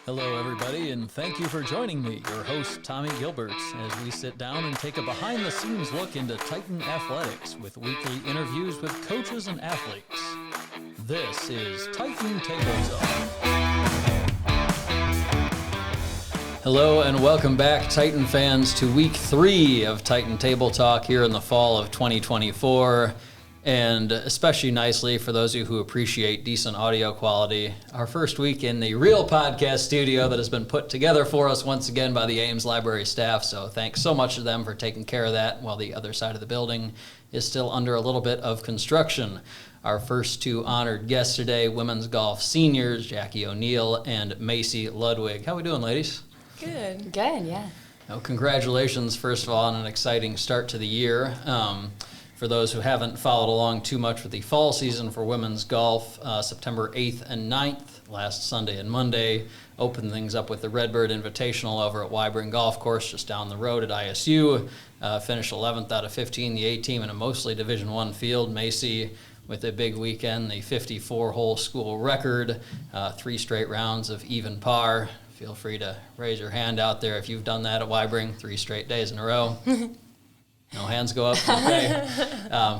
Hello, everybody, and thank you for joining me, your host, Tommy Gilberts, as we sit down and take a behind-the-scenes look into Titan athletics with weekly interviews with coaches and athletes. This is Titan Table Talk. Hello, and welcome back, Titan fans, to Week 3 of Titan Table Talk here in the fall of 2024. And especially nicely for those of you who appreciate decent audio quality, our first week in the real podcast studio that has been put together for us once again by the Ames library staff. So thanks so much to them for taking care of that while the other side of the building is still under a little bit of construction. Our first two honored guests today, women's golf seniors, Jaque O'Neill and Macy Ludwig. How we doing, ladies? Good, yeah. Well, congratulations, first of all, on an exciting start to the year. For those who haven't followed along too much with the fall season for women's golf, September 8th and 9th, last Sunday and Monday, opened things up with the Redbird Invitational over at Weibring Golf Course just down the road at ISU. Finished 11th out of 15, the A-team in a mostly Division I field. Macy with a big weekend, the 54-hole school record, 3 straight rounds of even par. Feel free to raise your hand out there if you've done that at Weibring 3 straight days in a row. No hands go up. Okay.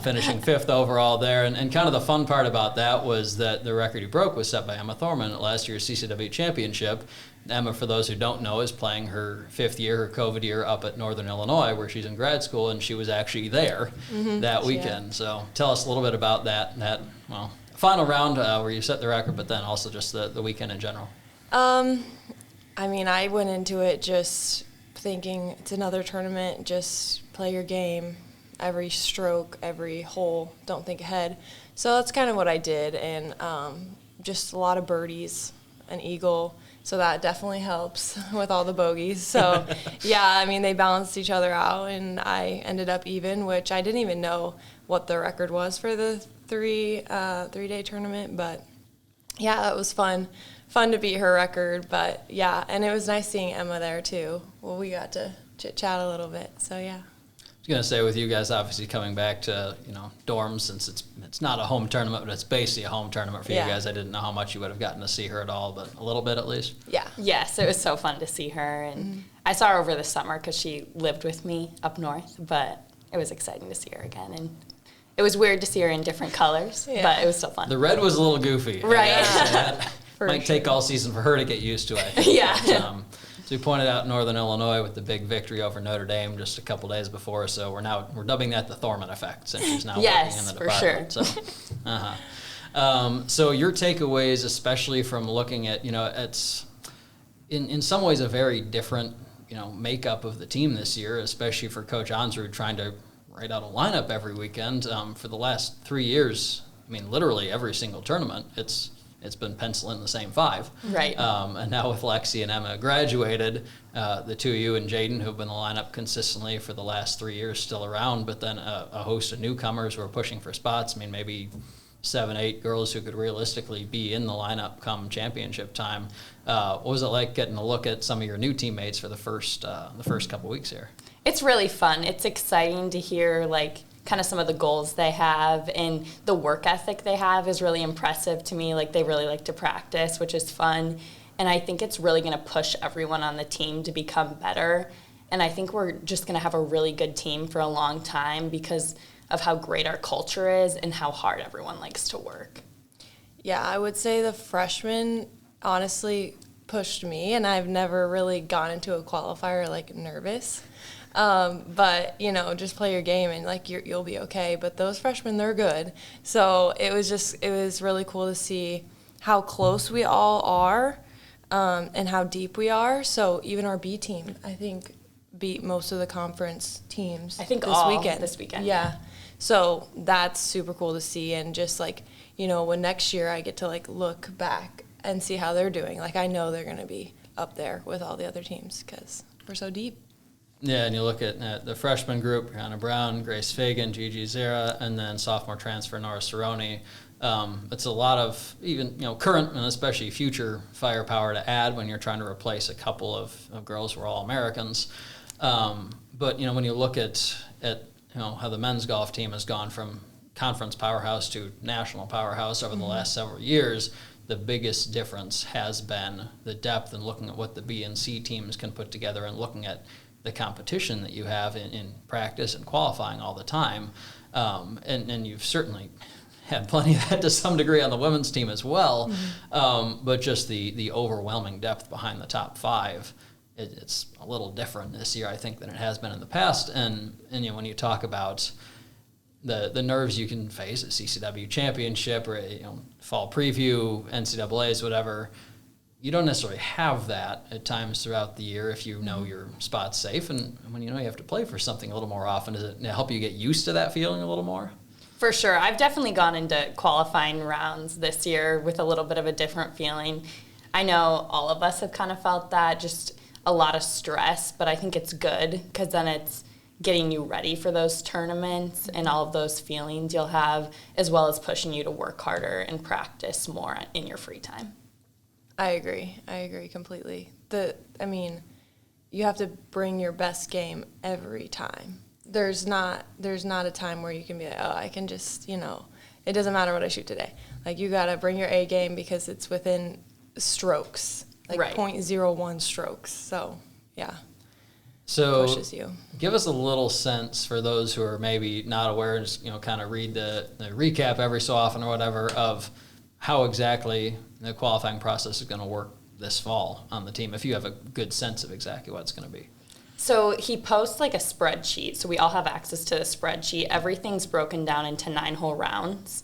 Finishing 5th overall there. And kind of the fun part about that was that the record he broke was set by Emma Thorman at last year's CCIW championship. Emma, for those who don't know, is playing her 5th year, her COVID year, up at Northern Illinois, where she's in grad school, and she was actually there that weekend. Yeah. So tell us a little bit about that final round where you set the record, but then also just the weekend in general. I went into it just thinking it's another tournament, just play your game, every stroke, every hole, don't think ahead. So that's kind of what I did, and just a lot of birdies, an eagle, so that definitely helps with all the bogeys. So, yeah, they balanced each other out, and I ended up even, which I didn't even know what the record was for the three-day tournament, but, yeah, it was fun to beat her record, but, yeah, and it was nice seeing Emma there, too. Well, we got to chit-chat a little bit, so, yeah. I was going to say, with you guys obviously coming back to, dorms, since it's not a home tournament, but it's basically a home tournament for you guys. I didn't know how much you would have gotten to see her at all, but a little bit at least. Yeah. Yes, it was so fun to see her, and I saw her over the summer because she lived with me up north, but it was exciting to see her again, and it was weird to see her in different colors, but it was still fun. The red was a little goofy. Right. That might take all season for her to get used to it, I think. Yeah. But, so we pointed out Northern Illinois with the big victory over Notre Dame just a couple days before, so we're dubbing that the Thorman effect since she's now working in the department. For sure. So, so your takeaways, especially from looking at, it's in some ways a very different, makeup of the team this year, especially for Coach Onsrud trying to write out a lineup every weekend. For the last 3 years, literally every single tournament, it's been pencil in the same 5. Right. And now with Lexi and Emma graduated, the two of you and Jaden, who've been in the lineup consistently for the last 3 years, still around, but then a host of newcomers who are pushing for spots. maybe 7, 8 girls who could realistically be in the lineup come championship time. What was it like getting a look at some of your new teammates for the first couple weeks here? It's really fun. It's exciting to hear, kind of some of the goals they have, and the work ethic they have is really impressive to me. They really like to practice, which is fun. And I think it's really going to push everyone on the team to become better. And I think we're just going to have a really good team for a long time because of how great our culture is and how hard everyone likes to work. Yeah, I would say the freshmen honestly pushed me, and I've never really gone into a qualifier nervous. But, just play your game and, you'll be okay. But those freshmen, they're good. So it was really cool to see how close we all are and how deep we are. So even our B team, I think, beat most of the conference teams this weekend. Yeah. So that's super cool to see. And just, when next year I get to, look back and see how they're doing. I know they're going to be up there with all the other teams because we're so deep. Yeah, and you look at the freshman group, Hannah Brown, Grace Fagan, Gigi Zera, and then sophomore transfer Nora Cerrone. It's a lot of even, current and especially future firepower to add when you're trying to replace a couple of girls who are All-Americans. But, when you look at how the men's golf team has gone from conference powerhouse to national powerhouse over the last several years, the biggest difference has been the depth and looking at what the B and C teams can put together and looking at the competition that you have in practice and qualifying all the time. And you've certainly had plenty of that to some degree on the women's team as well. But just the overwhelming depth behind the top 5, it's a little different this year, I think, than it has been in the past. And when you talk about the nerves you can face at CCW championship or fall preview, NCAAs, whatever, you don't necessarily have that at times throughout the year if you know your spot's safe. And when you know you have to play for something a little more often, does it help you get used to that feeling a little more? For sure. I've definitely gone into qualifying rounds this year with a little bit of a different feeling. I know all of us have kind of felt that, just a lot of stress, but I think it's good because then it's getting you ready for those tournaments and all of those feelings you'll have, as well as pushing you to work harder and practice more in your free time. I agree completely. You have to bring your best game every time. There's not a time where you can be like, oh, I can just, it doesn't matter what I shoot today. Like, you got to bring your A game because it's within strokes, like right. 0.01 strokes. So, yeah. So pushes you. Give us a little sense for those who are maybe not aware, and just kind of read the recap every so often or whatever of how exactly the qualifying process is going to work this fall on the team, if you have a good sense of exactly what it's going to be. So he posts like a spreadsheet, so we all have access to the spreadsheet. Everything's broken down into 9-hole rounds.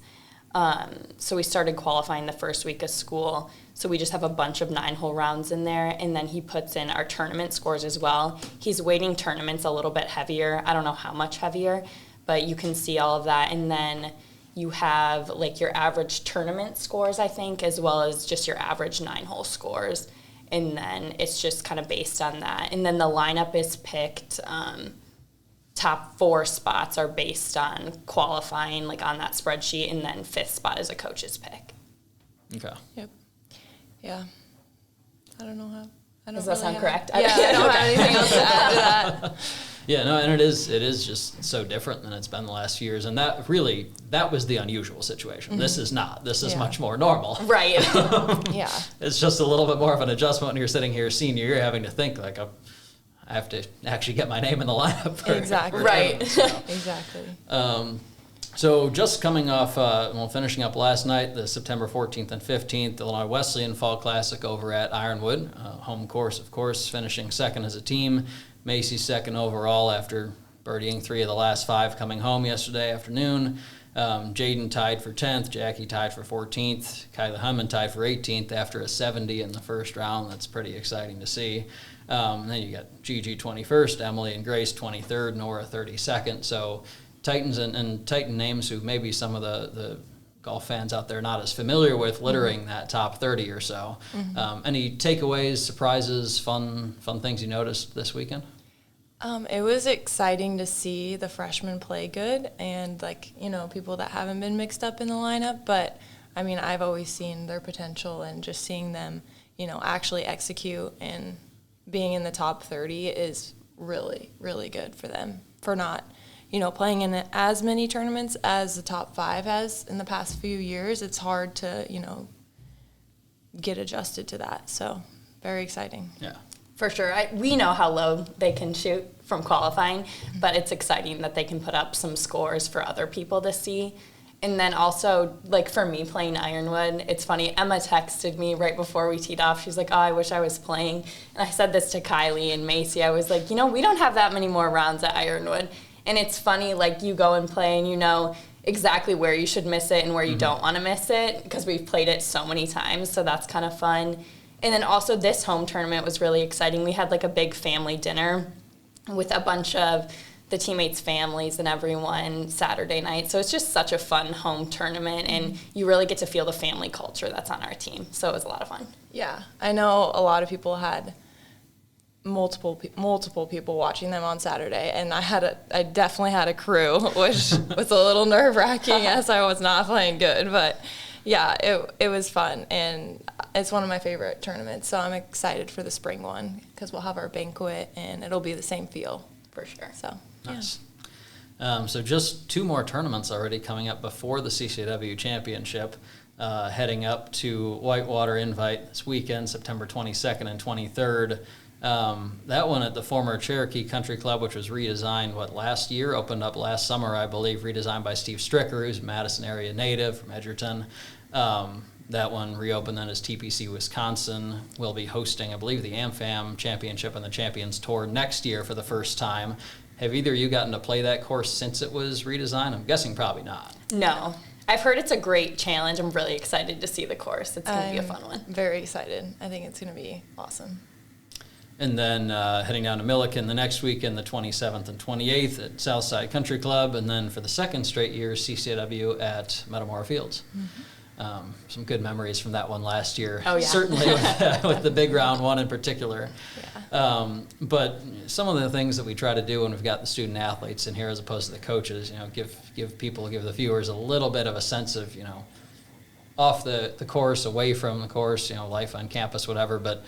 So we started qualifying the first week of school, so we just have a bunch of 9-hole rounds in there, and then he puts in our tournament scores as well. He's weighting tournaments a little bit heavier. I don't know how much heavier, but you can see all of that. And then you have like your average tournament scores, I think, as well as just your average 9-hole scores. And then it's just kind of based on that. And then the lineup is picked. Top 4 spots are based on qualifying, like on that spreadsheet, and then 5th spot is a coach's pick. Okay. Yep. Yeah. I don't know how. Does that sound correct? Yeah, I don't have anything else to add to that. Yeah, no, and it is just so different than it's been the last few years, and that was the unusual situation. Mm-hmm. This is not. This is much more normal. Right. Yeah. It's just a little bit more of an adjustment when you're sitting here senior year having to think like, I have to actually get my name in the lineup. Exactly. Right. Exactly. So just coming off, finishing up last night, the September 14th and 15th Illinois Wesleyan Fall Classic over at Ironwood, home course, of course, finishing second as a team. Macy second overall after birdieing 3 of the last 5 coming home yesterday afternoon. Jaden tied for 10th, Jacque tied for 14th, Kylie Hunman tied for 18th after a 70 in the first round. That's pretty exciting to see. Then you got Gigi 21st, Emily and Grace 23rd, Nora 32nd. So Titans and Titan names who maybe some of the golf fans out there not as familiar with, littering that top 30 or so. Mm-hmm. Any takeaways, surprises, fun things you noticed this weekend? It was exciting to see the freshmen play good and, people that haven't been mixed up in the lineup. But, I've always seen their potential, and just seeing them, actually execute and being in the top 30 is really, really good for them for not, playing in as many tournaments as the top 5 has in the past few years. It's hard to, get adjusted to that. So very exciting. Yeah. For sure. We know how low they can shoot from qualifying, but it's exciting that they can put up some scores for other people to see. And then also, for me playing Ironwood, it's funny, Emma texted me right before we teed off. She's like, oh, I wish I was playing. And I said this to Kylie and Macy. I was like, we don't have that many more rounds at Ironwood. And it's funny, you go and play and you know exactly where you should miss it and where you don't want to miss it, because we've played it so many times, so that's kind of fun. And then also this home tournament was really exciting. We had a big family dinner with a bunch of the teammates' families and everyone Saturday night. So it's just such a fun home tournament, and you really get to feel the family culture that's on our team. So it was a lot of fun. Yeah, I know a lot of people had multiple people watching them on Saturday, and I definitely had a crew, which was a little nerve-wracking as I was not playing good. But yeah, it was fun, and it's one of my favorite tournaments. So I'm excited for the spring one because we'll have our banquet, and it'll be the same feel for sure. So nice. Yeah. So just 2 more tournaments already coming up before the CCIW championship. heading up to Whitewater Invite this weekend, September 22nd and 23rd. That one at the former Cherokee Country Club, which was redesigned, last year? Opened up last summer, I believe, redesigned by Steve Stricker, who's a Madison area native from Edgerton. That one reopened then as TPC Wisconsin. Will be hosting, I believe, the AmFam Championship and the Champions Tour next year for the first time. Have either of you gotten to play that course since it was redesigned? I'm guessing probably not. No. I've heard it's a great challenge. I'm really excited to see the course. It's going to be a fun one. Very excited. I think it's going to be awesome. And then heading down to Milliken the next weekend, the 27th and 28th at Southside Country Club. And then for the second straight year, CCIW at Metamora Fields. Some good memories from that one last year. Oh, yeah. Certainly with the big round one in particular. Yeah. But some of the things that we try to do when we've got the student athletes in here as opposed to the coaches, give the viewers a little bit of a sense of, off the course, away from the course, life on campus, whatever. But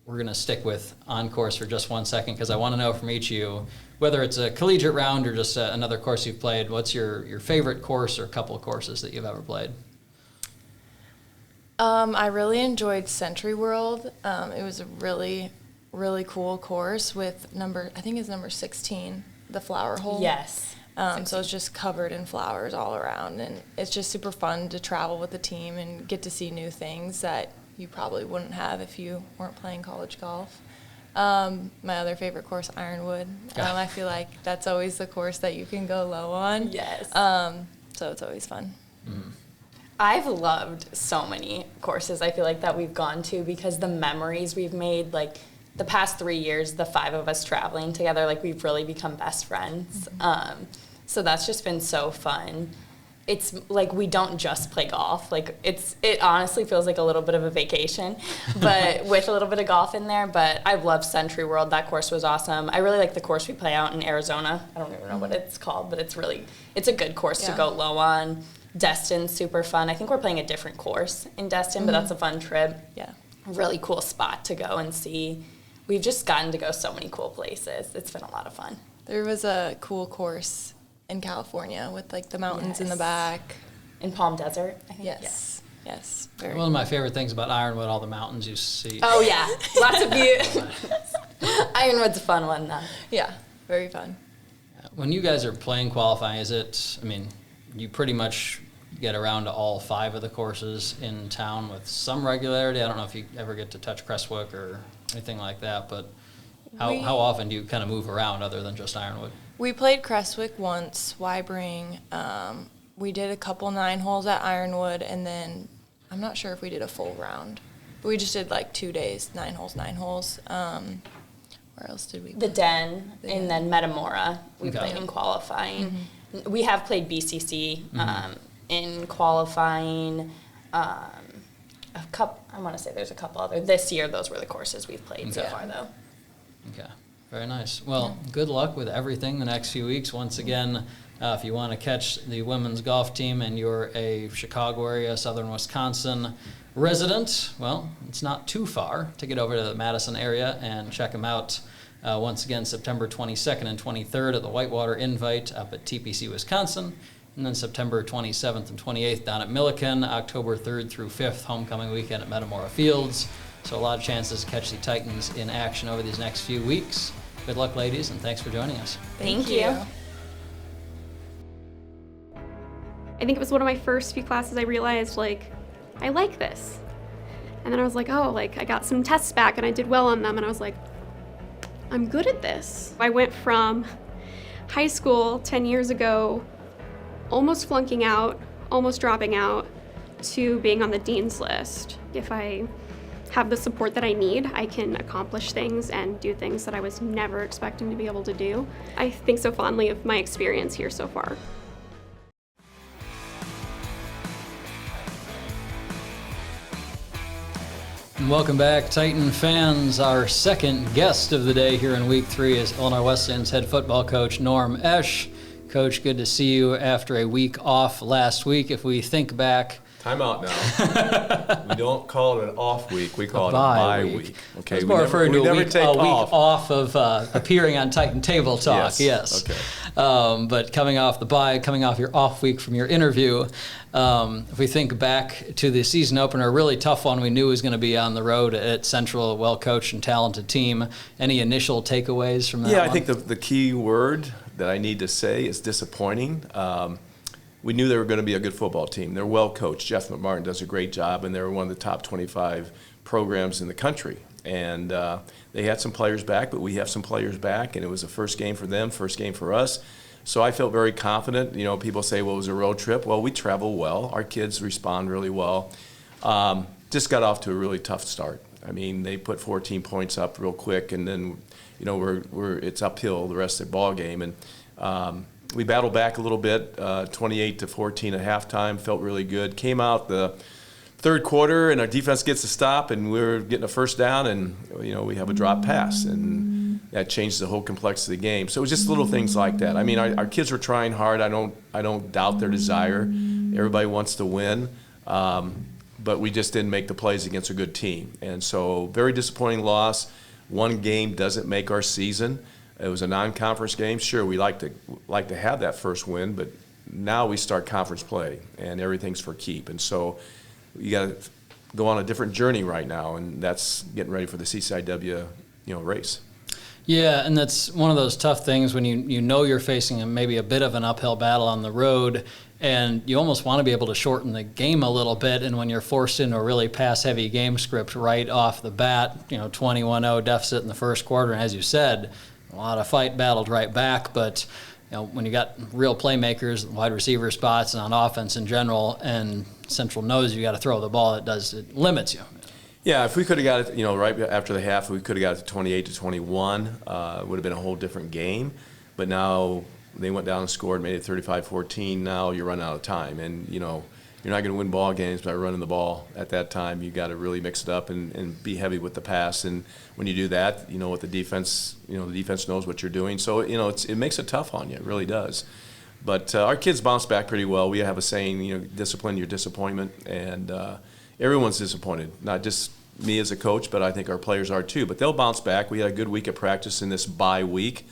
we're going to stick with on course for just 1 second because I want to know from each of you, whether it's a collegiate round or just another course you've played, what's your favorite course or couple of courses that you've ever played? I really enjoyed Century World. It was a really, really cool course with number 16, the flower hole. Yes. So it's just covered in flowers all around, and it's just super fun to travel with the team and get to see new things that you probably wouldn't have if you weren't playing college golf. My other favorite course, Ironwood. I feel like that's always the course that you can go low on. Yes. So it's always fun. Mm-hmm. I've loved so many courses I feel like that we've gone to because the memories we've made, like the past 3 years, the 5 of us traveling together, like we've really become best friends. So that's just been so fun. It's like we don't just play golf. Like it honestly feels like a little bit of a vacation, but with a little bit of golf in there. But I love Century World. That course was awesome. I really like the course we play out in Arizona. I don't even know what it's called, but it's a good course to go low on. Destin's super fun. I think we're playing a different course in Destin, but that's a fun trip. Yeah. Really cool spot to go and see. We've just gotten to go so many cool places. It's been a lot of fun. There was a cool course in California with like the mountains in the back. In Palm Desert, I think. Yes. Yes. Very One of my favorite things about Ironwood, all the mountains you see. Oh, yeah. Lots of view. Ironwood's a fun one, though. Yeah. Very fun. When you guys are playing qualifying, you pretty much get around to all 5 of the courses in town with some regularity. I don't know if you ever get to touch Crestwick or anything like that, but how often do you kind of move around other than just Ironwood? We played Crestwick once, Weibring. We did a couple 9 holes at Ironwood, and then I'm not sure if we did a full round. But we just did like 2 days, 9 holes. Where else did we play? The Den, and then Metamora. We played in qualifying. Mm-hmm. We have played BCC in qualifying. I want to say there's a couple other. This year, those were the courses we've played so far, though. Okay, very nice. Well, good luck with everything the next few weeks. Once again, if you want to catch the women's golf team and you're a Chicago area, southern Wisconsin resident, well, it's not too far to get over to the Madison area and check them out. Once again, September 22nd and 23rd at the Whitewater Invite up at TPC Wisconsin, and then September 27th and 28th down at Milliken, October 3rd through 5th, homecoming weekend at Metamora Fields. So a lot of chances to catch the Titans in action over these next few weeks. Good luck, ladies, and thanks for joining us. Thank you. I think it was one of my first few classes I realized, I like this. And then I was like, I got some tests back and I did well on them, and I was like, I'm good at this. I went from high school 10 years ago, almost flunking out, almost dropping out, to being on the dean's list. If I have the support that I need, I can accomplish things and do things that I was never expecting to be able to do. I think so fondly of my experience here so far. And welcome back, Titan fans. Our second guest of the day here in Week 3 is Illinois Wesleyan's head football coach, Norm Eash. Coach, good to see you after a week off last week. If we think back Time out now. We don't call it an off week. We call it a bye week. Okay. It's more referring to a week off of appearing on Titan Table Talk. Yes. Okay. But coming off the bye, coming off your off week from your interview, if we think back to the season opener, a really tough one we knew was going to be on the road at Central, a well-coached and talented team. Any initial takeaways from that one? I think the key word that I need to say is disappointing. We knew they were going to be a good football team. They're well coached. Jeff McMartin does a great job, and they're one of the top 25 programs in the country. And they had some players back, but we have some players back, and it was the first game for them, first game for us. So I felt very confident. You know, people say, well, it was a road trip. Well, we travel well. Our kids respond really well. Just got off to a really tough start. I mean, they put 14 points up real quick, and then, you know, it's uphill the rest of the ball game. And we battled back a little bit, 28-14 at halftime, felt really good. Came out the third quarter, and our defense gets a stop, and we're getting a first down, and, you know, we have a drop pass, and that changed the whole complexity of the game. So it was just little things like that. I mean, our kids were trying hard. I don't doubt their desire. Everybody wants to win, but we just didn't make the plays against a good team. And so very disappointing loss. One game doesn't make our season. It was a non-conference game. Sure, we like to have that first win, but now we start conference play, and everything's for keep. And so you got to go on a different journey right now, and that's getting ready for the CCIW, race. Yeah, and that's one of those tough things when you know you're facing maybe a bit of an uphill battle on the road, and you almost want to be able to shorten the game a little bit. And when you're forced into a really pass-heavy game script right off the bat, 21-0 deficit in the first quarter, and as you said, a lot of fight battled right back, but when you got real playmakers, wide receiver spots, and on offense in general, and Central knows you got to throw the ball, it limits you. Yeah, if we could have got it, right after the half, we could have got it to 28-21. It would have been a whole different game. But now they went down and scored, made it 35-14. Now you're running out of time, and you're not going to win ball games by running the ball at that time. You got to really mix it up and be heavy with the pass. And when you do that, what the defense, the defense knows what you're doing. So it makes it tough on you. It really does. But our kids bounce back pretty well. We have a saying, discipline your disappointment, and everyone's disappointed, not just me as a coach, but I think our players are too. But they'll bounce back. We had a good week of practice in this bye week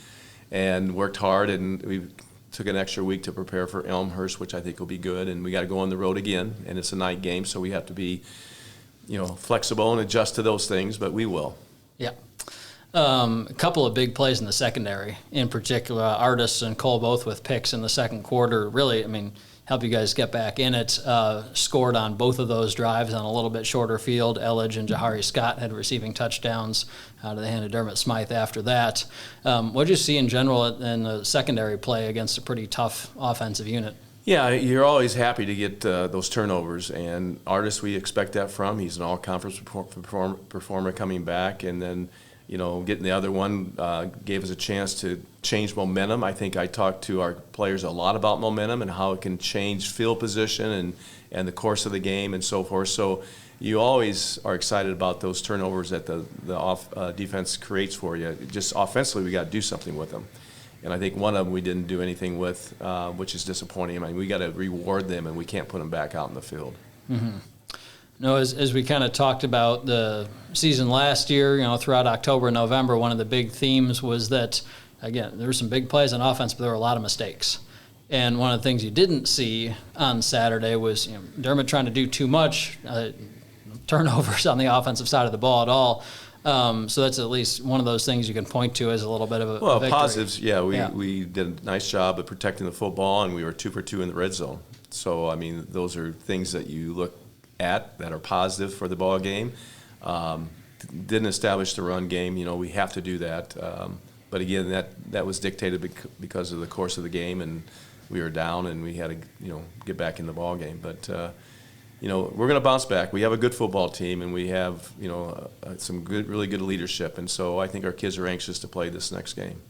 and worked hard, and we took an extra week to prepare for Elmhurst, which I think will be good. And we got to go on the road again, and it's a night game, so we have to be, flexible and adjust to those things, but we will. Yeah. A couple of big plays in the secondary, in particular, Artis and Cole both with picks in the second quarter. Really, help you guys get back in it. Scored on both of those drives on a little bit shorter field. Elledge and Jahari Scott had receiving touchdowns out of the hand of Dermot Smythe after that. What did you see in general in the secondary play against a pretty tough offensive unit? Yeah, you're always happy to get those turnovers, and Artis, we expect that from. He's an all-conference performer coming back, and then getting the other one gave us a chance to change momentum. I think I talked to our players a lot about momentum and how it can change field position and the course of the game and so forth. So you always are excited about those turnovers that the defense creates for you. Just offensively, we got to do something with them. And I think one of them we didn't do anything with, which is disappointing. We got to reward them, and we can't put them back out in the field. Mm-hmm. No, as we kind of talked about the season last year, throughout October and November, one of the big themes was that, again, there were some big plays on offense, but there were a lot of mistakes. And one of the things you didn't see on Saturday was Dermot trying to do too much, turnovers on the offensive side of the ball at all. So that's at least one of those things you can point to as a little bit of a victory. Positives, we did a nice job of protecting the football, and we were 2 for 2 in the red zone. So, those are things that you look at that are positive for the ball game. Didn't establish the run game. We have to do that. But again, that was dictated because of the course of the game, and we were down, and we had to get back in the ball game. But we're going to bounce back. We have a good football team, and we have some really good leadership, and so I think our kids are anxious to play this next game.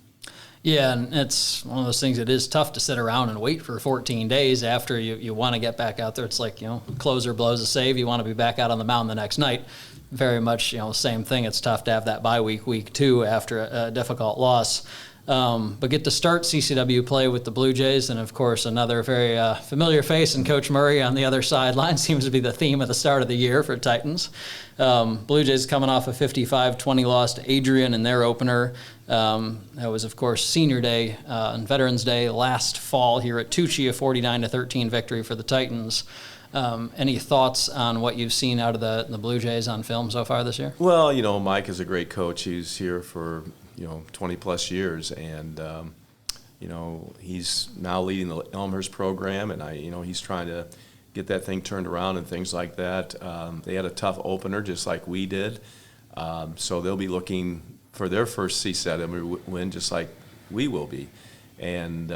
Yeah, and it's one of those things that is tough to sit around and wait for 14 days after you want to get back out there. It's like, closer blows a save. You want to be back out on the mound the next night. Very much, same thing. It's tough to have that bye week 2 after a difficult loss. But get to start CCW play with the Blue Jays, and of course another very familiar face in Coach Murray on the other sideline. Seems to be the theme of the start of the year for Titans. Blue Jays coming off a 55-20 loss to Adrian in their opener. That was, of course, Senior Day and Veterans Day last fall here at Tucci, a 49-13 victory for the Titans. Any thoughts on what you've seen out of the Blue Jays on film so far this year? Well, Mike is a great coach. He's here for 20-plus years, and he's now leading the Elmhurst program, and he's trying to get that thing turned around and things like that. They had a tough opener, just like we did, so they'll be looking for their first CCIW win, just like we will be, and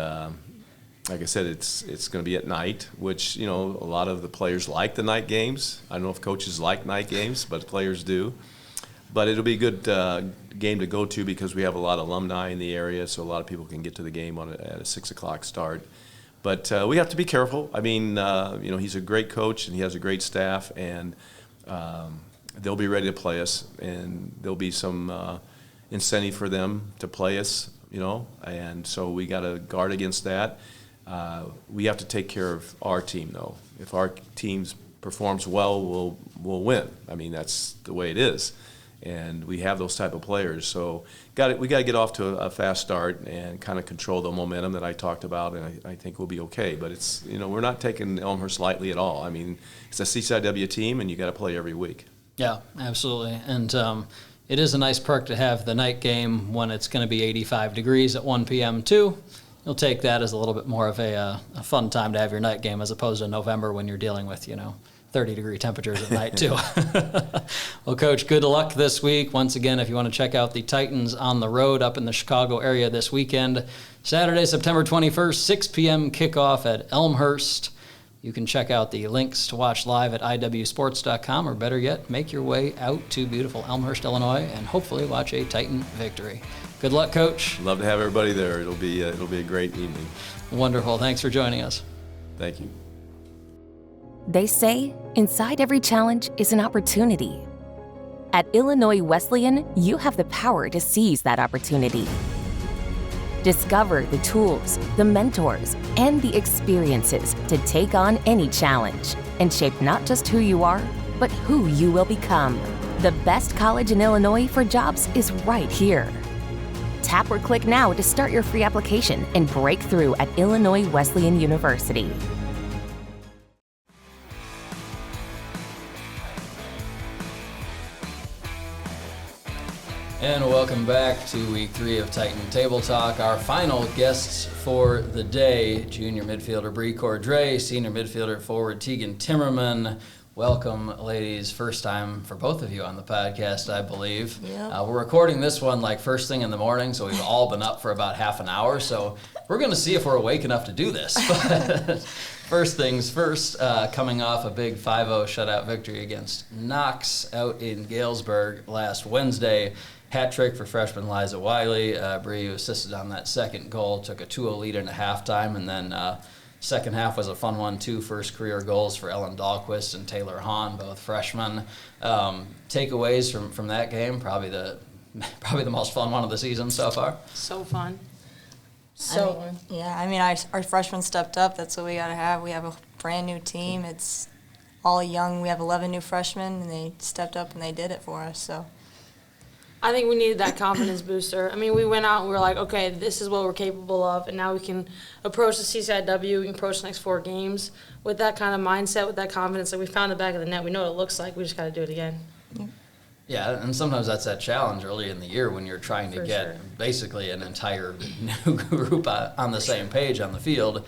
like I said, it's going to be at night, which a lot of the players like the night games. I don't know if coaches like night games, but players do. But it'll be a good game to go to because we have a lot of alumni in the area, so a lot of people can get to the game at a 6 o'clock start. But we have to be careful. I mean, he's a great coach and he has a great staff, and they'll be ready to play us, and there'll be some incentive for them to play us, and so we got to guard against that. We have to take care of our team, though. If our team performs well, we'll win. I mean, that's the way it is. And we have those type of players. So we got to get off to a fast start and kind of control the momentum that I talked about, and I think we'll be okay. But it's we're not taking Elmhurst lightly at all. I mean, it's a CCIW team, and you got to play every week. Yeah, absolutely. And it is a nice perk to have the night game when it's going to be 85 degrees at 1 p.m. too. You'll take that as a little bit more of a fun time to have your night game as opposed to November when you're dealing with 30-degree temperatures at night, too. Well, Coach, good luck this week. Once again, if you want to check out the Titans on the road up in the Chicago area this weekend, Saturday, September 21st, 6 p.m. kickoff at Elmhurst. You can check out the links to watch live at iwsports.com, or better yet, make your way out to beautiful Elmhurst, Illinois, and hopefully watch a Titan victory. Good luck, Coach. Love to have everybody there. It'll be a great evening. Wonderful. Thanks for joining us. Thank you. They say inside every challenge is an opportunity. At Illinois Wesleyan, you have the power to seize that opportunity. Discover the tools, the mentors, and the experiences to take on any challenge and shape not just who you are, but who you will become. The best college in Illinois for jobs is right here. Tap or click now to start your free application and break through at Illinois Wesleyan University. And welcome back to week 3 of Titan Table Talk. Our final guests for the day, junior midfielder Bree Cordray, senior midfielder forward Tegan Timerman. Welcome, ladies. First time for both of you on the podcast, I believe. Yep. We're recording this one like first thing in the morning, so we've all been up for about half an hour. So we're going to see if we're awake enough to do this. But first things first, coming off a big 5-0 shutout victory against Knox out in Galesburg last Wednesday. Hat trick for freshman Liza Wiley. Bree, who assisted on that second goal, took a 2-0 lead into halftime, and then second half was a fun one, too. First career goals for Ellen Dahlquist and Taylor Hahn, both freshmen. Takeaways from that game, probably the most fun one of the season so far. So fun. Our freshmen stepped up. That's what we got to have. We have a brand new team. It's all young. We have 11 new freshmen, and they stepped up and they did it for us. So I think we needed that confidence booster. I mean, we went out and we were like, okay, this is what we're capable of, and now we can approach the CCIW, we can approach the next 4 games with that kind of mindset, with that confidence. Like, we found the back of the net. We know what it looks like. We just got to do it again. Yeah, and sometimes that's that challenge early in the year when you're trying to get basically an entire new group on the same page on the field.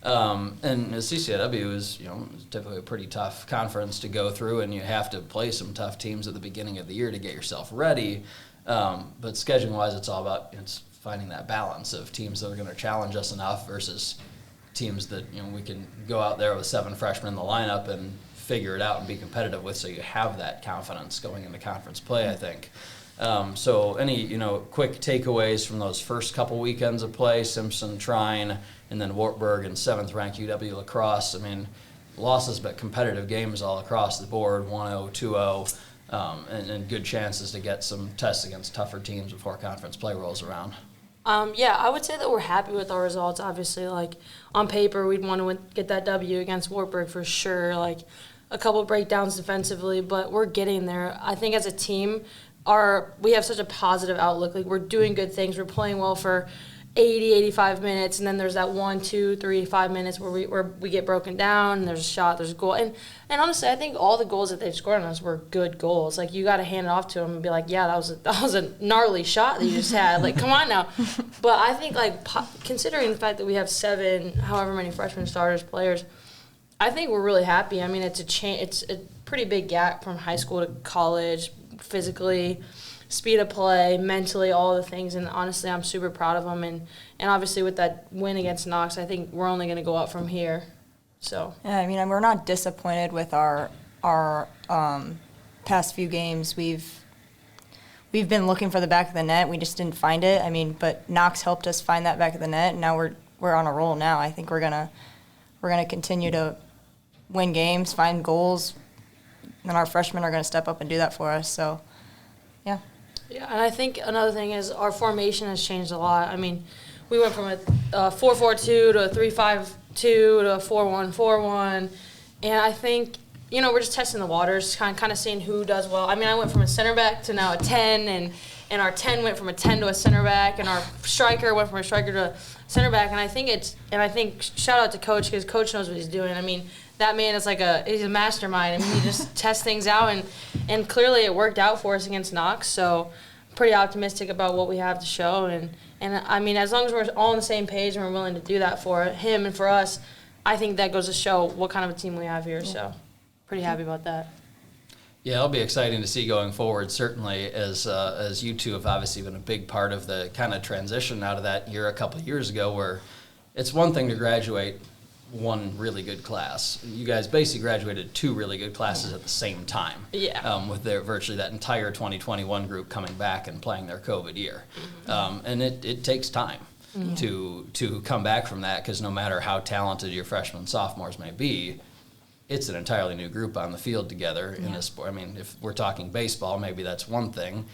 And the CCIW is, typically a pretty tough conference to go through, and you have to play some tough teams at the beginning of the year to get yourself ready. But scheduling-wise, it's all about finding that balance of teams that are going to challenge us enough versus teams that we can go out there with 7 freshmen in the lineup and figure it out and be competitive with, so you have that confidence going into conference play, I think. So any, quick takeaways from those first couple weekends of play, Simpson, Trine, and then Wartburg and 7th-ranked UW lacrosse. I mean, losses but competitive games all across the board, 1-0, 2-0, and good chances to get some tests against tougher teams before conference play rolls around. Yeah, I would say that we're happy with our results. Obviously, like on paper, we'd want to get that W against Wartburg for sure. Like a couple breakdowns defensively, but we're getting there. I think as a team, we have such a positive outlook. Like we're doing good things. We're playing well for 80, 85 minutes, and then there's that 1, 2, 3, 5 minutes where we get broken down, and there's a shot, there's a goal. And honestly, I think all the goals that they've scored on us were good goals. Like, you got to hand it off to them and be like, yeah, that was a gnarly shot that you just had. Like, come on now. But I think, like, considering the fact that we have 7, however many freshman starters, players, I think we're really happy. I mean, it's a pretty big gap from high school to college, physically, speed of play, mentally, all the things, and honestly, I'm super proud of them. And obviously, with that win against Knox, I think we're only going to go up from here. So yeah, I mean, we're not disappointed with our past few games. We've been looking for the back of the net. We just didn't find it. I mean, but Knox helped us find that back of the net, and now we're on a roll. Now I think we're gonna continue to win games, find goals, and our freshmen are going to step up and do that for us. So, yeah. Yeah, and I think another thing is our formation has changed a lot. I mean, we went from a 4-4-2 to a 3-5-2 to a 4-1-4-1, and I think, we're just testing the waters, kind of seeing who does well. I mean, I went from a center back to now a 10, and our 10 went from a 10 to a center back, and our striker went from a striker to a center back, and I think shout out to Coach, because Coach knows what he's doing. I mean, that man is he's a mastermind. I mean, he just tests things out, and clearly it worked out for us against Knox. So I'm pretty optimistic about what we have to show. And I mean, as long as we're all on the same page and we're willing to do that for him and for us, I think that goes to show what kind of a team we have here. So pretty happy about that. Yeah, it'll be exciting to see going forward, certainly, as you two have obviously been a big part of the kind of transition out of that year a couple of years ago, where it's one thing to graduate one really good class. You guys basically graduated 2 really good classes at the same time. Yeah. With virtually that entire 2021 group coming back and playing their COVID year. And it takes time to come back from that, because no matter how talented your freshmen and sophomores may be, it's an entirely new group on the field together in a sport. I mean, if we're talking baseball, maybe that's one thing.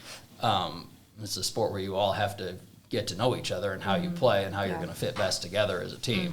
It's a sport where you all have to get to know each other and how you play and how you're going to fit best together as a team.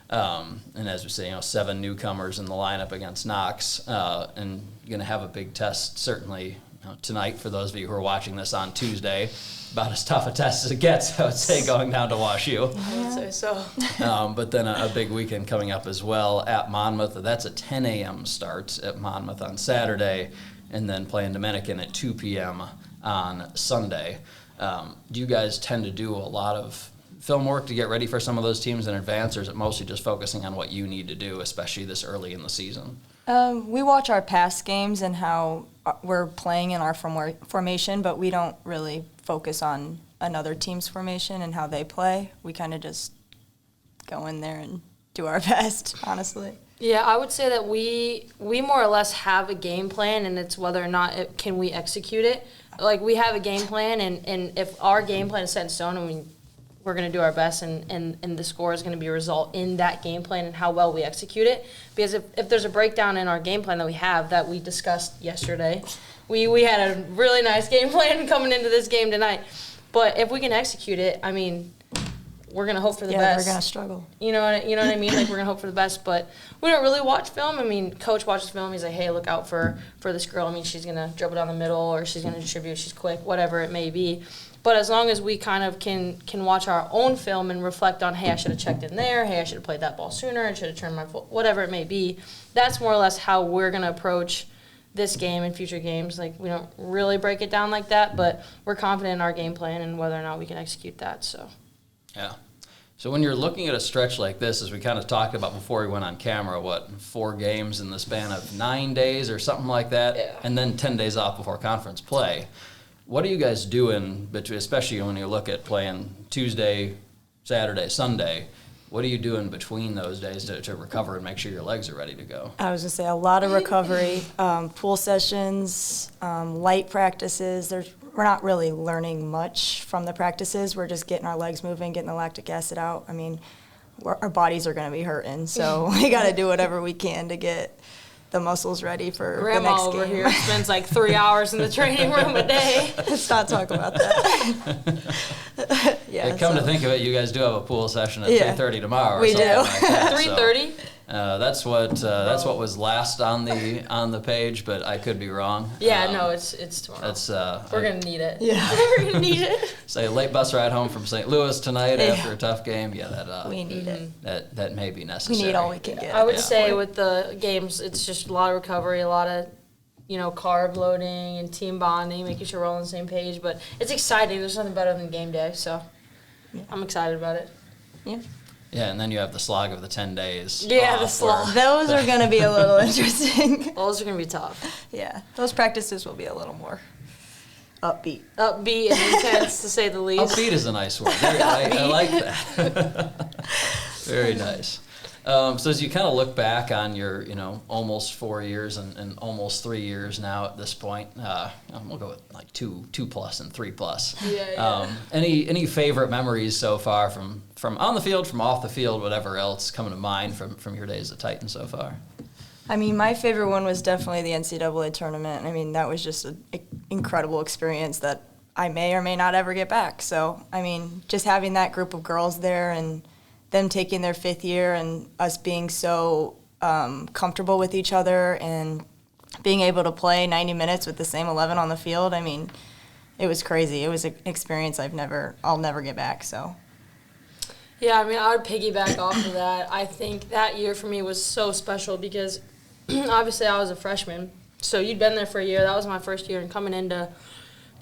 And as we say, 7 newcomers in the lineup against Knox, and you're going to have a big test certainly tonight for those of you who are watching this on Tuesday. About as tough a test as it gets, I would say, going down to WashU. I would say so. But then a big weekend coming up as well at Monmouth. That's a 10 a.m. start at Monmouth on Saturday, and then playing Dominican at 2 p.m. on Sunday. Do you guys tend to do a lot of film work to get ready for some of those teams in advance, or is it mostly just focusing on what you need to do, especially this early in the season? We watch our past games and how we're playing in our formation, but we don't really focus on another team's formation and how they play. We kind of just go in there and do our best, honestly. Yeah, I would say that we more or less have a game plan, and it's whether or not can we execute it. Like, we have a game plan, and if our game plan is set in stone, I mean, we're going to do our best, and the score is going to be a result in that game plan and how well we execute it. Because if there's a breakdown in our game plan that we have that we discussed yesterday, we had a really nice game plan coming into this game tonight. But if we can execute it, I mean, we're going to hope for the best. Yeah, we're going to struggle. You know what I mean? Like, we're going to hope for the best, but we don't really watch film. I mean, Coach watches film. He's like, hey, look out for this girl. I mean, she's going to dribble down the middle, or she's going to distribute. She's quick, whatever it may be. But as long as we kind of can watch our own film and reflect on, hey, I should have checked in there, hey, I should have played that ball sooner, I should have turned my foot, whatever it may be, that's more or less how we're going to approach this game and future games. Like, we don't really break it down like that, but we're confident in our game plan and whether or not we can execute that. So, yeah. So when you're looking at a stretch like this, as we kind of talked about before we went on camera, 4 games in the span of 9 days or something like that, and then 10 days off before conference play. What are you guys doing, especially when you look at playing Tuesday, Saturday, Sunday? What are you doing between those days to recover and make sure your legs are ready to go? I was going to say a lot of recovery, pool sessions, light practices. We're not really learning much from the practices. We're just getting our legs moving, getting the lactic acid out. I mean, our bodies are going to be hurting, so we got to do whatever we can to get the muscles ready for Grandma the next over game. here spends like 3 hours in the training room a day. Let's not talk about that. Yeah. Come to think of it, you guys do have a pool session at Yeah. 3:30 tomorrow. Or We something do. Like that, 3:30? That's what was last on the page, but I could be wrong. Yeah, no, it's tomorrow. That's We're going to need it. Yeah. We're going to need it. say late bus ride home from St. Louis tonight after a tough game. Yeah, We need it. that may be We necessary. need all we can get. I would Yeah. say with the games, it's just a lot of recovery, a lot of, carb loading and team bonding, making sure we're all on the same page. But it's exciting. There's nothing better than game day, so I'm excited about it. Yeah. Yeah, and then you have the slog of the 10 days. Yeah, off the slog. where- Those are going to be a little interesting. Those are going to be tough. Yeah. Those practices will be a little more upbeat. Upbeat and intense, to say the least. Upbeat is a nice word. I like that. Very nice. So as you kind of look back on your, almost 4 years and almost 3 years now at this point, we'll go with like two plus and 3 plus. Yeah. Any favorite memories so far from on the field, from off the field, whatever else coming to mind from your days at Titan so far? I mean, my favorite one was definitely the NCAA tournament. I mean, that was just an incredible experience that I may or may not ever get back. So, I mean, just having that group of girls there and them taking their 5th year and us being so comfortable with each other and being able to play 90 minutes with the same 11 on the field, I mean, it was crazy. It was an experience I'll never get back, so. Yeah, I mean, I would piggyback off of that. I think that year for me was so special because obviously I was a freshman. So you'd been there for a year. That was my first year. And coming into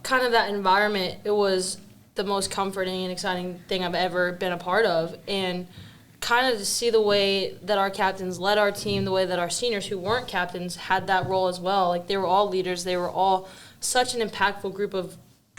kind of that environment, it was the most comforting and exciting thing I've ever been a part of. And kind of to see the way that our captains led our team, the way that our seniors who weren't captains had that role as well. Like, they were all leaders. They were all such an impactful group of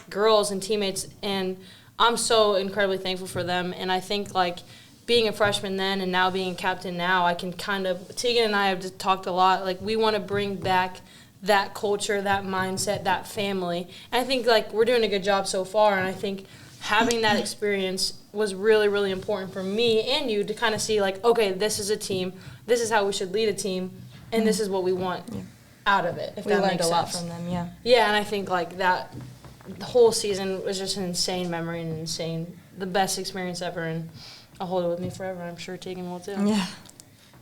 girls and teammates. And I'm so incredibly thankful for them. And I think, like, being a freshman then and now being a captain now, I can kind of, Tegan and I have just talked a lot, like, we want to bring back that culture, that mindset, that family. And I think, like, we're doing a good job so far, and I think having that experience was really, really important for me and you to kind of see, like, okay, this is a team, this is how we should lead a team, and this is what we want out of it, if We that learned makes a lot sense. from them, yeah. Yeah, and I think, like, that the whole season was just an insane memory and the best experience ever, and I'll hold it with me forever. I'm sure Tegan will too. Yeah.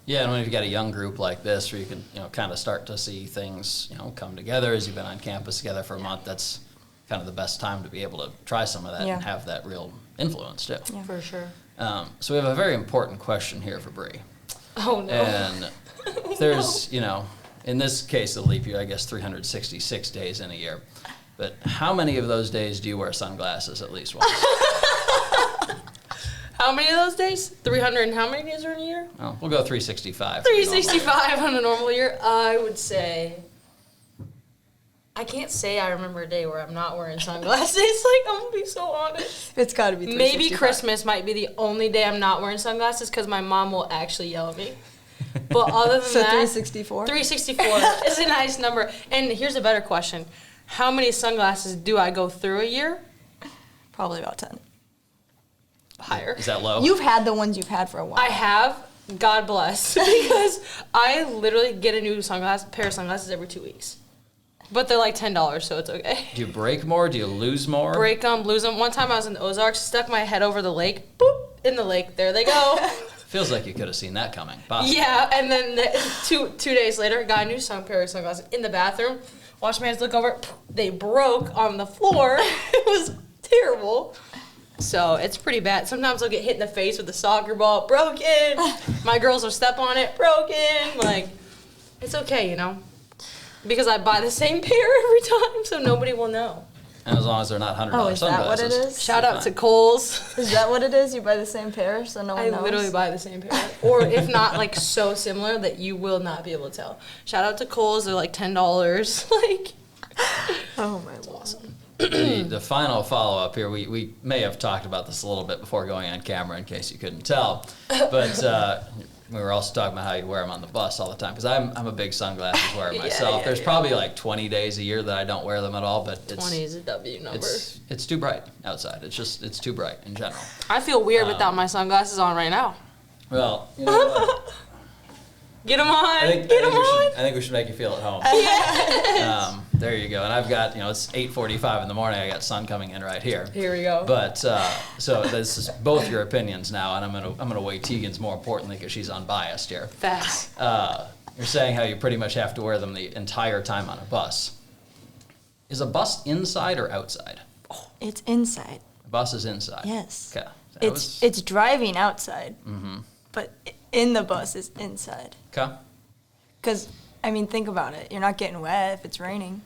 Yeah, and when you've got a young group like this where you can, kind of start to see things, come together as you've been on campus together for a month, that's kind of the best time to be able to try some of that Yeah. and have that real influence too. Yeah. For sure. So we have a very important question here for Bree. Oh, no. And there's, in this case, the leap year, I guess 366 days in a year. But how many of those days do you wear sunglasses at least once? How many of those days? 300 and how many days are in a year? Well, we'll go 365. 365 on a normal year. I would say, I can't say I remember a day where I'm not wearing sunglasses. Like, I'm going to be so honest. It's got to be 365. Maybe Christmas might be the only day I'm not wearing sunglasses because my mom will actually yell at me. But other than So that, 364? 364 is a nice number. And here's a better question. How many sunglasses do I go through a year? Probably about 10. Higher. Is that low? You've had the ones you've had for a while. I have, God bless, because I literally get a new pair of sunglasses every 2 weeks. But they're like $10, so it's okay. Do you break more? Do you lose more? Break them, lose them. One time I was in the Ozarks, stuck my head over the lake, boop, in the lake. There they go. Feels like you could have seen that coming. Possibly. Yeah, and then two days later, got a new pair of sunglasses in the bathroom. Watched my hands look over, they broke on the floor. It was terrible. So it's pretty bad. Sometimes I'll get hit in the face with a soccer ball, broken. My girls will step on it, broken. Like, it's okay, because I buy the same pair every time, so nobody will know. And as long as they're not $100 Oh, is that what sunglasses. it is? Shout out to Kohl's. Is that what it is? You buy the same pair so no one I knows? literally buy the same pair. Or if not, like, so similar that you will not be able to tell. Shout out to Kohl's. They're like $10. Like, Oh, my it's Lord. awesome. The final follow-up here, we may have talked about this a little bit before going on camera in case you couldn't tell, but we were also talking about how you wear them on the bus all the time, because I'm a big sunglasses wearer myself. There's probably like 20 days a year that I don't wear them at all, but it's 20 is a W number. it's too bright outside. It's too bright in general. I feel weird without my sunglasses on right now. Well, you know what? Get them on. I think we should make you feel at home. There you go. And I've got, it's 8:45 in the morning. I got sun coming in right here. Here we go. But so this is both your opinions now, and I'm gonna weigh Tegan's more importantly because she's unbiased here. Fast. You're saying how you pretty much have to wear them the entire time on a bus. Is a bus inside or outside? It's inside. A bus is inside. Yes. Okay. It's driving outside, but in the bus is inside. Okay. Because, I mean, think about it. You're not getting wet if it's raining.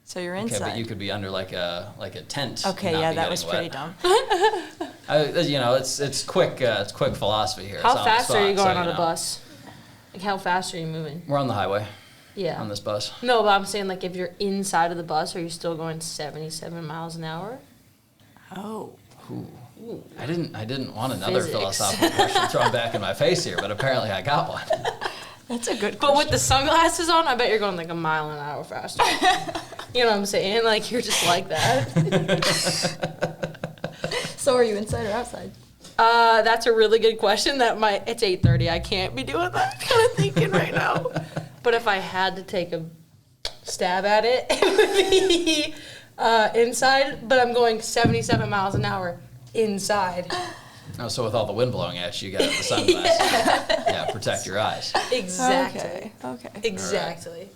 So you're inside. Okay, but you could be under like a tent. Okay, and not yeah, be that getting was pretty dumb. dumb. It's quick philosophy here. How It's on the fast are you spot, going so, on a bus? Like, how fast are you moving? We're on the highway Yeah. on this bus. No, but I'm saying, like, if you're inside of the bus, are you still going 77 miles an hour? Oh. I didn't want another Physics. philosophical question thrown back in my face here, but apparently I got one. That's a good question. But with the sunglasses on, I bet you're going like a mile an hour faster. You know what I'm saying? Like, you're just like that. So are you inside or outside? That's a really good question. It's 8:30. I can't be doing that kind of thinking right now. But if I had to take a stab at it, it would be inside. But I'm going 77 miles an hour inside. Oh, so with all the wind blowing at you, you got to have the sunglasses. Yeah, protect your eyes. Exactly. Okay. Exactly.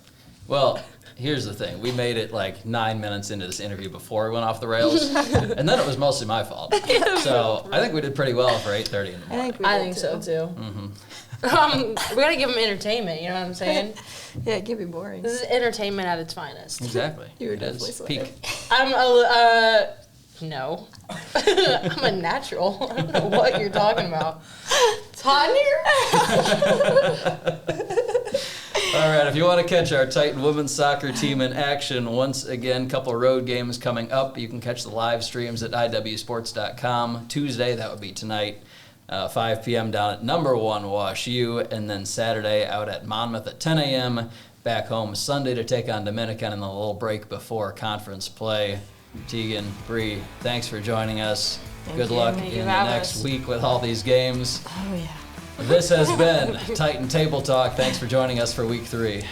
Well, here's the thing. We made it like 9 minutes into this interview before we went off the rails, and then it was mostly my fault. So I think we did pretty well for 8:30 in the morning. I think so too. We gotta give them entertainment. You know what I'm saying? Yeah, it can be boring. This is entertainment at its finest. Exactly. You were It definitely is sweating. peak. No. I'm a natural. I don't know what you're talking about. It's hot in here? All right, if you want to catch our Titan women's soccer team in action, once again, couple road games coming up. You can catch the live streams at iwsports.com. Tuesday, that would be tonight, 5 p.m. down at number 1 Wash U, and then Saturday out at Monmouth at 10 a.m. Back home Sunday to take on Dominican in the little break before conference play. Tegan, Bree, thanks for joining us. Good luck Thank you in for the having next us. week with all these games. Oh, yeah. This has been Titan Table Talk. Thanks for joining us for week 3.